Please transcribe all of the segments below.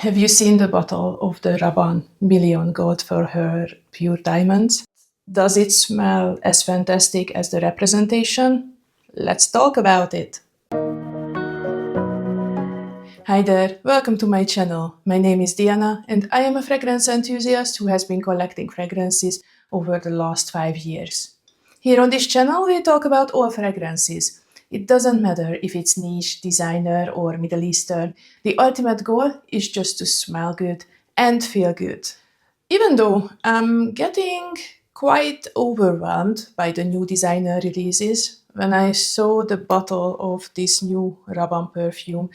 Have you seen the bottle of the Rabanne Million Gold for her pure diamonds? Does it smell as fantastic as the representation? Let's talk about it! Hi there, welcome to my channel. My name is Diana and I am a fragrance enthusiast who has been collecting fragrances over the last 5 years. Here on this channel we talk about all fragrances. It doesn't matter if it's niche, designer or Middle Eastern. The ultimate goal is just to smell good and feel good. Even though I'm getting quite overwhelmed by the new designer releases, when I saw the bottle of this new Rabanne perfume,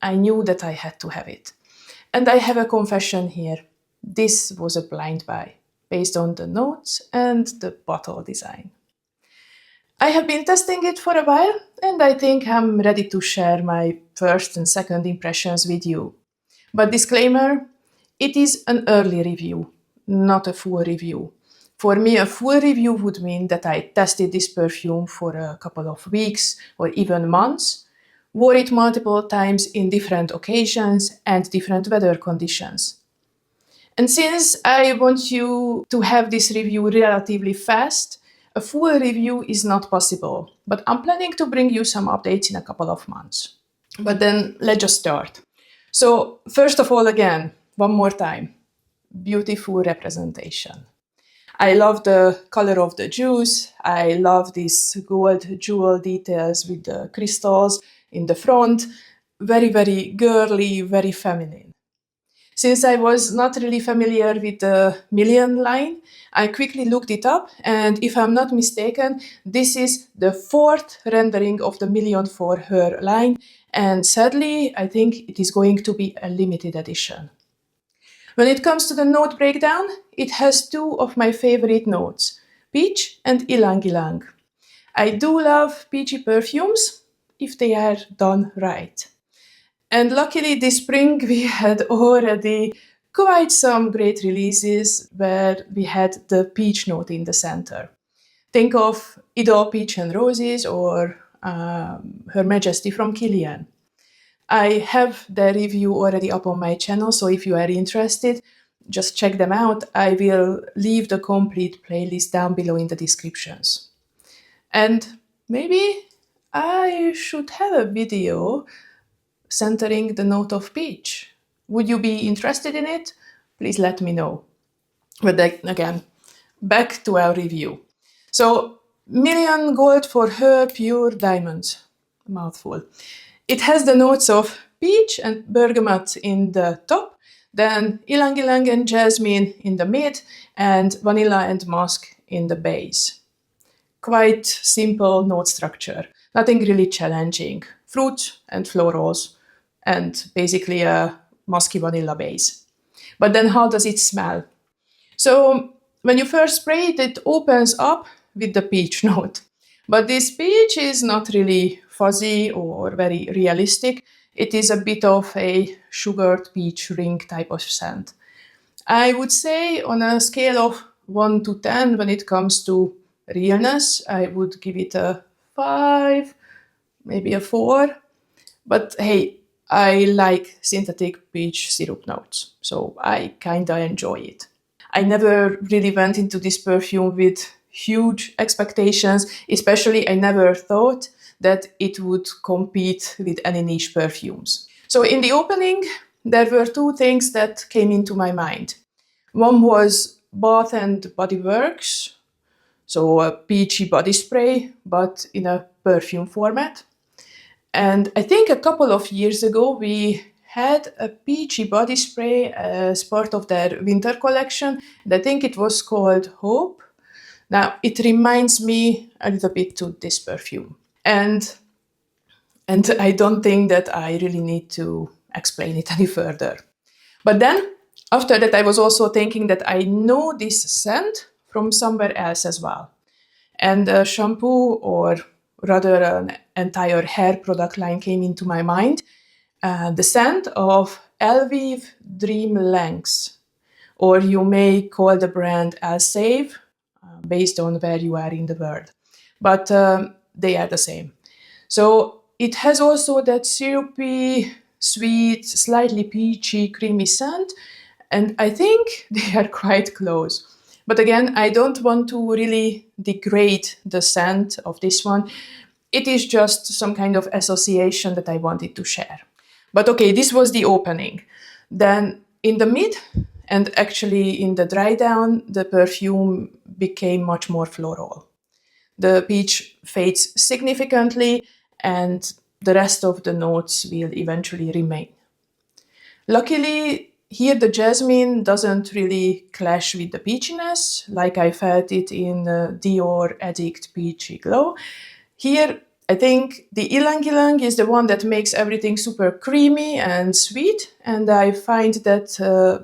I knew that I had to have it. And I have a confession here. This was a blind buy, based on the notes and the bottle design. I have been testing it for a while, and I think I'm ready to share my first and second impressions with you. But disclaimer, it is an early review, not a full review. For me, a full review would mean that I tested this perfume for a couple of weeks or even months, wore it multiple times in different occasions and different weather conditions. And since I want you to have this review relatively fast, a full review is not possible, but I'm planning to bring you some updates in a couple of months. But then let's just start. So first of all, again, one more time, beautiful representation. I love the color of the juice. I love these gold jewel details with the crystals in the front. Very, very girly, very feminine. Since I was not really familiar with the Million line, I quickly looked it up, and if I'm not mistaken, this is the 4th rendering of the Million for her line, and sadly, I think it is going to be a limited edition. When it comes to the note breakdown, it has 2 of my favorite notes, peach and ylang-ylang. I do love peachy perfumes, if they are done right. And luckily this spring we had already quite some great releases where we had the peach note in the center. Think of Ido Peach and Roses or Her Majesty from Kilian. I have the review already up on my channel, so if you are interested, just check them out. I will leave the complete playlist down below in the descriptions. And maybe I should have a video centering the note of peach. Would you be interested in it? Please let me know. But then, again, back to our review. So, Million Gold for her pure diamonds. Mouthful. It has the notes of peach and bergamot in the top, then ylang-ylang and jasmine in the mid, and vanilla and musk in the base. Quite simple note structure, nothing really challenging. Fruit and florals, and basically a musky vanilla base. But then how does it smell? So when you first spray it, it opens up with the peach note. But this peach is not really fuzzy or very realistic. It is a bit of a sugared peach ring type of scent. I would say on a scale of 1 to 10 when it comes to realness, I would give it a 5, maybe a 4. But hey, I like synthetic peach syrup notes, so I kinda enjoy it. I never really went into this perfume with huge expectations, especially I never thought that it would compete with any niche perfumes. So in the opening, there were 2 things that came into my mind. One was Bath and Body Works, so a peachy body spray, but in a perfume format. And I think a couple of years ago we had a peachy body spray as part of their winter collection, and I think it was called Hope. Now, it reminds me a little bit to this perfume. And I don't think that I really need to explain it any further. But then, after that, I was also thinking that I know this scent from somewhere else as well. And a shampoo, or rather an entire hair product line, came into my mind. The scent of Elvive Dream Lengths, or you may call the brand Elsave, based on where you are in the world. But they are the same. So it has also that syrupy sweet, slightly peachy, creamy scent. And I think they are quite close. But again, I don't want to really degrade the scent of this one. It is just some kind of association that I wanted to share. But okay, this was the opening. Then in the mid, and actually in the dry down, the perfume became much more floral. The peach fades significantly, and the rest of the notes will eventually remain. Luckily, here the jasmine doesn't really clash with the peachiness, like I felt it in Dior Addict Peachy Glow. Here, I think the ylang-ylang is the one that makes everything super creamy and sweet, and I find that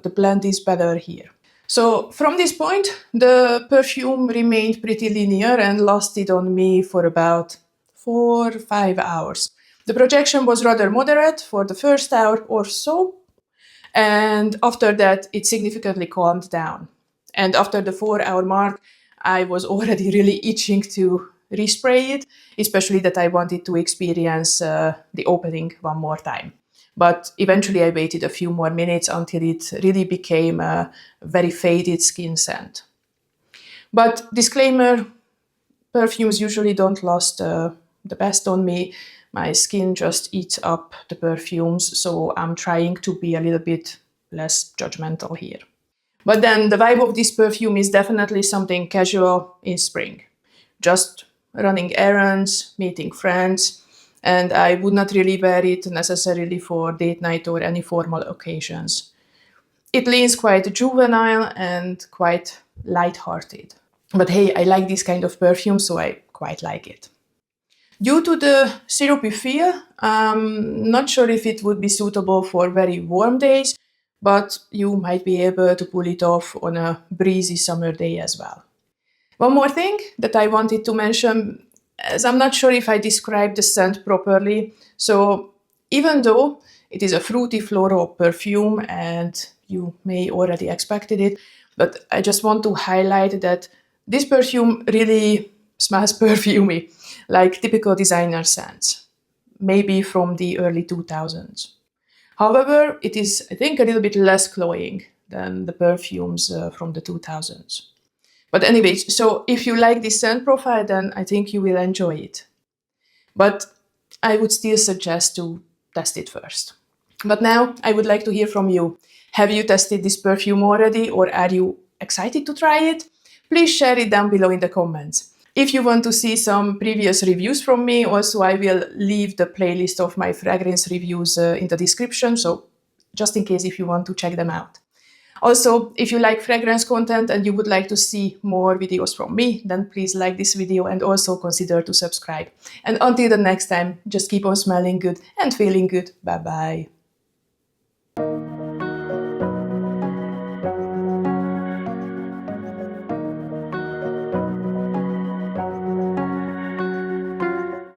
the blend is better here. So from this point, the perfume remained pretty linear and lasted on me for about 4-5 hours. The projection was rather moderate for the first hour or so, and after that, it significantly calmed down. And after the 4-hour mark, I was already really itching to respray it, especially that I wanted to experience the opening one more time. But eventually I waited a few more minutes until it really became a very faded skin scent. But disclaimer, perfumes usually don't last the best on me. My skin just eats up the perfumes, so I'm trying to be a little bit less judgmental here. But then the vibe of this perfume is definitely something casual in spring. Just running errands, meeting friends, and I would not really wear it necessarily for date night or any formal occasions. It leans quite juvenile and quite light-hearted. But hey, I like this kind of perfume, so I quite like it. Due to the syrupy feel, I'm not sure if it would be suitable for very warm days, but you might be able to pull it off on a breezy summer day as well. One more thing that I wanted to mention, as I'm not sure if I described the scent properly, so even though it is a fruity floral perfume and you may already expected it, but I just want to highlight that this perfume really smells perfumey, like typical designer scents, maybe from the early 2000s. However, it is, I think, a little bit less cloying than the perfumes from the 2000s. But anyway, so if you like this scent profile, then I think you will enjoy it. But I would still suggest to test it first. But now I would like to hear from you. Have you tested this perfume already, or are you excited to try it? Please share it down below in the comments. If you want to see some previous reviews from me, also I will leave the playlist of my fragrance reviews in the description, so just in case if you want to check them out. Also, if you like fragrance content and you would like to see more videos from me, then please like this video and also consider to subscribe. And until the next time, just keep on smelling good and feeling good. Bye bye.